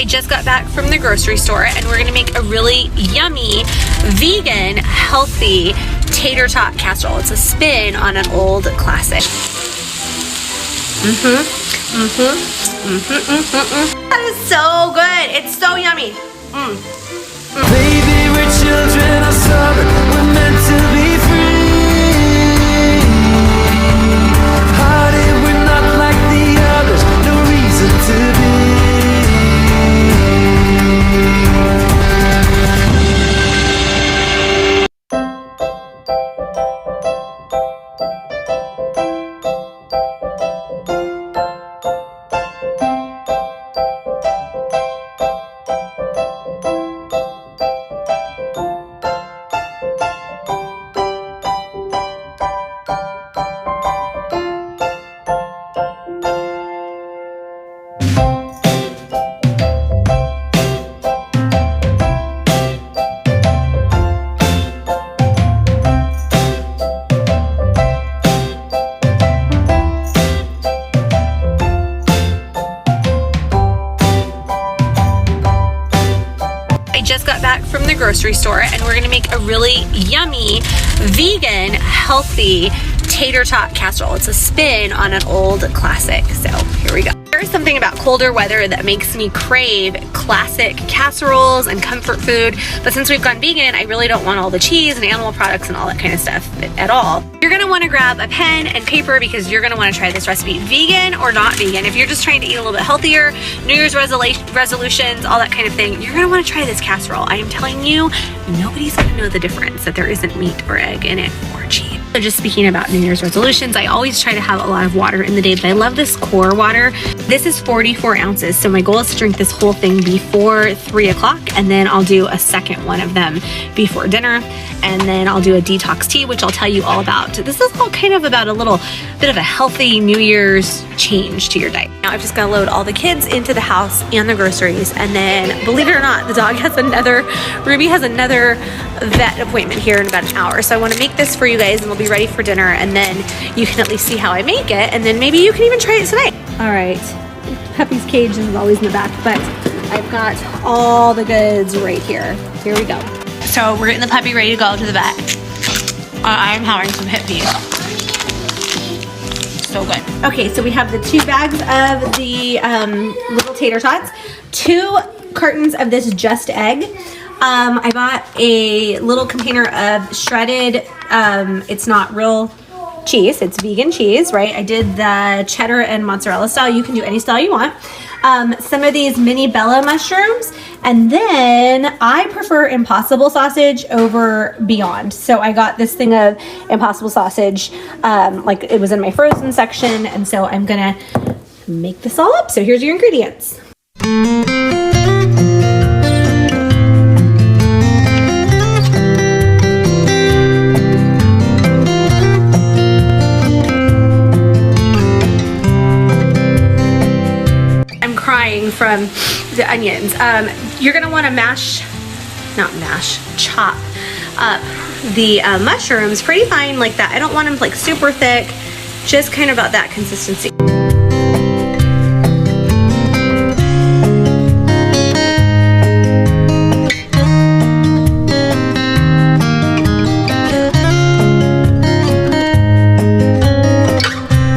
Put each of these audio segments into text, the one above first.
just got back from the grocery store and we're gonna make a really yummy, vegan, healthy tater tot casserole. It's a spin on an old classic. That is so good. It's so yummy. Baby, we're children of summer. We're meant to be free. Hearted, we're not like the others. No reason to be. Just got back from the grocery store and we're gonna make a really yummy, vegan, healthy tater tot casserole. It's a spin on an old classic, so here we go. There's something about colder weather that makes me crave classic casseroles and comfort food, but since we've gone vegan, I really don't want all the cheese and animal products and all that kind of stuff at all. You're gonna wanna grab a pen and paper because you're gonna wanna try this recipe, vegan or not vegan. If you're just trying to eat a little bit healthier, New Year's resolutions, all that kind of thing, you're gonna wanna try this casserole. I am telling you, nobody's gonna know the difference, that there isn't meat or egg in it or cheese. So just speaking about New Year's resolutions, I always try to have a lot of water in the day, but I love this core water. This is 44 ounces, so my goal is to drink this whole thing before 3 o'clock, and then I'll do a second one of them before dinner, and then I'll do a detox tea, which I'll tell you all about. This is all kind of about a little bit of a healthy New Year's change to your diet. Now I've just got to load all the kids into the house and the groceries, and then, believe it or not, the dog has Ruby has another vet appointment here in about an hour, so I want to make this for you guys, and we'll be ready for dinner, and then you can at least see how I make it, and then maybe you can even try it tonight. All right, puppy's cage is always in the back, but I've got all the goods right here. Here we go. So we're getting the puppy ready to go to the vet. I'm having some hip peas. So good. Okay, so we have the 2 bags of the little tater tots, 2 cartons of this just egg. I bought a little container of shredded, it's not real cheese, it's vegan cheese, right? I did the cheddar and mozzarella style. You can do any style you want. Some of these mini Bella mushrooms, and then I prefer Impossible sausage over Beyond. So I got this thing of Impossible sausage, like it was in my frozen section, and so I'm gonna make this all up. So here's your ingredients. From the onions. You're gonna want to chop up the mushrooms pretty fine like that. I don't want them like super thick, just kind of about that consistency.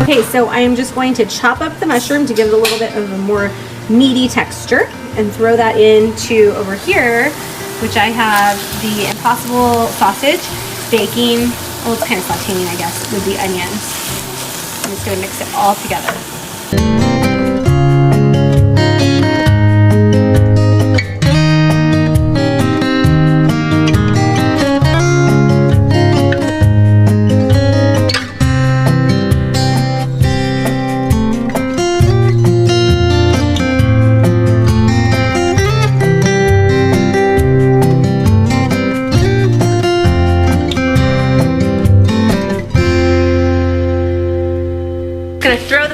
Okay, so I am just going to chop up the mushroom to give it a little bit of a more meaty texture and throw that into over here, which I have the Impossible sausage, baking, well, it's kind of sauteing, I guess, with the onions. I'm just gonna mix it all together.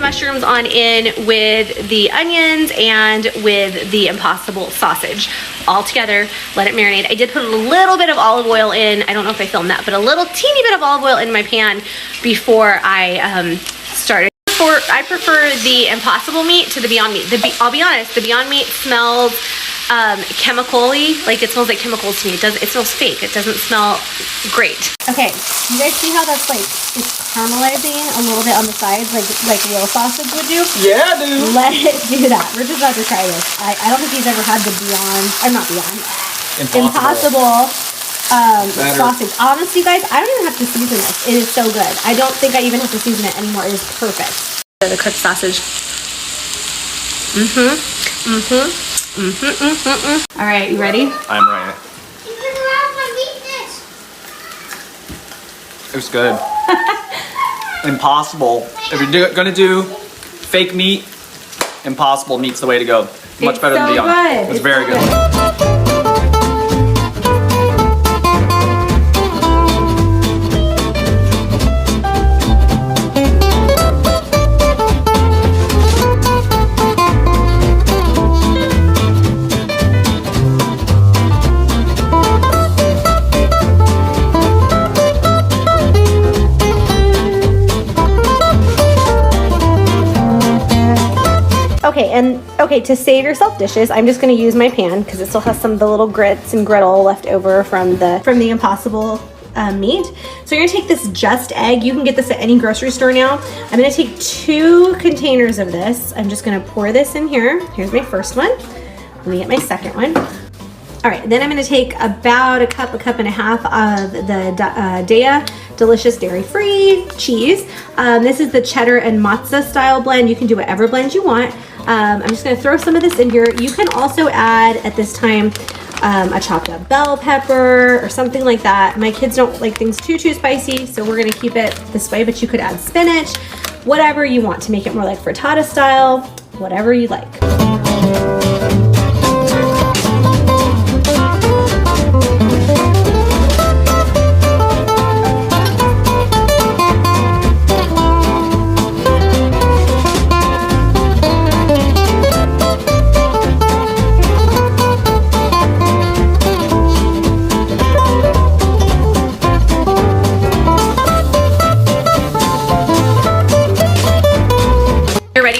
Mushrooms on in with the onions and with the Impossible sausage all together. Let it marinate. I did put a little bit of olive oil in. I don't know if I filmed that, but a little teeny bit of olive oil in my pan before I started. prefer the Impossible meat to the Beyond Meat. I'll be honest, the Beyond Meat smells chemical-y, like it smells like chemicals to me. It smells fake. It doesn't smell great. Okay, you guys see how that's like, it's caramelizing a little bit on the sides, like real sausage would do? Yeah, dude. Let it do that. We're just about to try this. I don't think he's ever had the Beyond, or not Beyond, Impossible sausage. Honestly, guys, I don't even have to season this. It is so good. I don't think I even have to season it anymore. It is perfect. The cooked sausage. All right, you ready? I'm ready. It was good. Impossible. If you're gonna do fake meat, Impossible meat's the way to go. Much better than Beyond. It's very good. Okay, to save yourself dishes, I'm just going to use my pan because it still has some of the little grits and griddle left over from the Impossible meat. So you're going to take this Just egg. You can get this at any grocery store now. I'm going to take 2 containers of this. I'm just going to pour this in here. Here's my first one. Let me get my second one. All right, then I'm going to take about a cup and a half of the Daiya Delicious Dairy-Free cheese. This is the cheddar and mozza style blend. You can do whatever blend you want. I'm just going to throw some of this in here. You can also add, at this time, a chopped up bell pepper or something like that. My kids don't like things too spicy, so we're going to keep it this way, but you could add spinach, whatever you want to make it more like frittata style, whatever you like.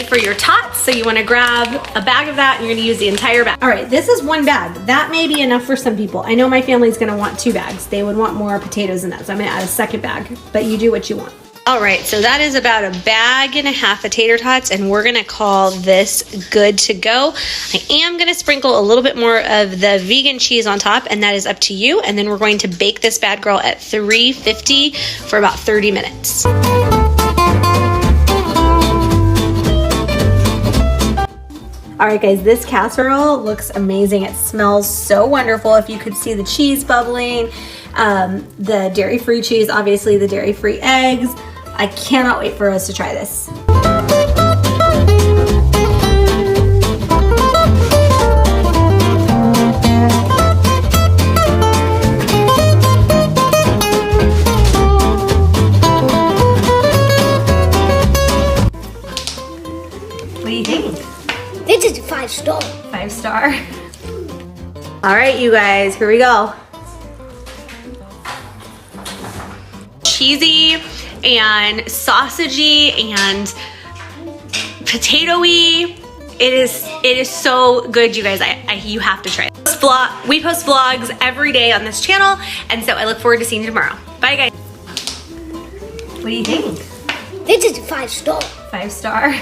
For your tots, so you want to grab a bag of that and you're going to use the entire bag. All right, this is 1 bag. That may be enough for some people. I know my family's going to want 2 bags. They would want more potatoes than that, so I'm going to add a second bag, but you do what you want. All right, so that is about a bag and a half of tater tots, and we're going to call this good to go. I am going to sprinkle a little bit more of the vegan cheese on top, and that is up to you. And then we're going to bake this bad girl at 350 for about 30 minutes. All right, guys, this casserole looks amazing. It smells so wonderful. If you could see the cheese bubbling, the dairy-free cheese, obviously the dairy-free eggs. I cannot wait for us to try this. What do you think? This is 5-star. 5-star. All right, you guys, here we go. Cheesy and sausagey and potato-y. It is so good, you guys. You have to try it. We post vlogs every day on this channel, and so I look forward to seeing you tomorrow. Bye, guys. What do you think? This is 5-star. 5-star.